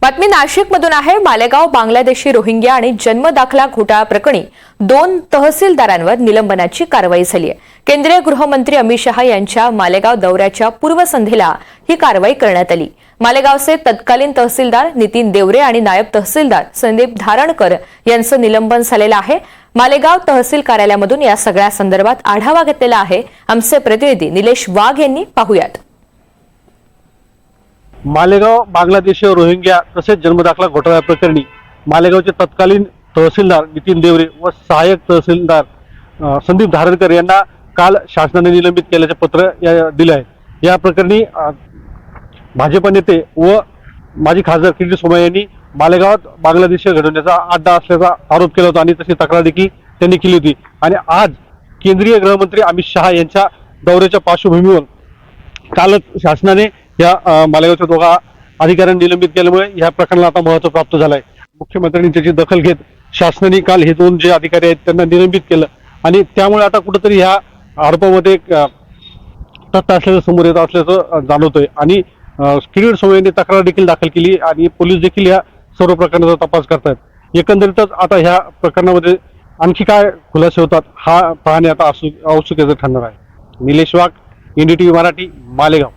बातमी नाशिकमधून आहे। मालेगाव बांगलादेशी रोहिंग्या आणि जन्म दाखला घोटाळा प्रकरणी 2 तहसीलदारांवर निलंबनाची कारवाई झाली आहे। केंद्रीय गृहमंत्री अमित शहा यांच्या मालेगाव दौऱ्याच्या पूर्वसंध्येला ही कारवाई करण्यात आली। मालेगावचे तत्कालीन तहसीलदार नितीन देवरे आणि नायब तहसीलदार संदीप धारणकर यांचं निलंबन झालेलं आहे। मालेगाव तहसील कार्यालयामधून या सगळ्या संदर्भात आढावा घेतलेला आहे। आमचे प्रतिनिधी निलेश वाघ यांनी पाहुयात। मालेगाव बांगलादेशी रोहिंग्या तसेच जन्मदाखला घोटाळा प्रकरणी मालेगावचे तत्कालीन तहसीलदार नितीन देवरे व सहाय्यक तहसीलदार संदीप धारणकर यांना काल शासनाने निलंबित केल्याचे पत्र दिले आहे। या प्रकरणी भाजप नेते व माजी खासदार किरीट सोमय्या यांनी मालेगावात बांगलादेशी घडवण्याचा अड्डा असल्याचा आरोप केला होता आणि तशी तक्रार देखील त्यांनी केली होती। आणि आज केंद्रीय गृहमंत्री अमित शहा यांच्या दौऱ्याच्या पार्श्वभूमीवर कालच शासनाने या मालेगावच्या दोघा अधिकाऱ्यांनी निलंबित केल्यामुळे या प्रकरणाला आता महत्त्व प्राप्त झालं आहे। मुख्यमंत्र्यांनी त्याची दखल घेत शासनाने काल हे 2 जे अधिकारी आहेत त्यांना निलंबित केलं आणि त्यामुळे आता कुठेतरी ह्या आरोपामध्ये तथ्य असल्याचं समोर येत असल्याचं जाणवतोय। आणि किरीट सोमय्या यांनी तक्रार देखील दाखल केली आणि पोलीस देखील या सर्व प्रकरणाचा तपास करतायत। एकंदरीतच आता ह्या प्रकरणामध्ये आणखी काय खुलासे होतात हा पाहणे आता औत्सुक्याचं ठरणार आहे। निलेश वाघ, NDTV मराठी, मालेगाव।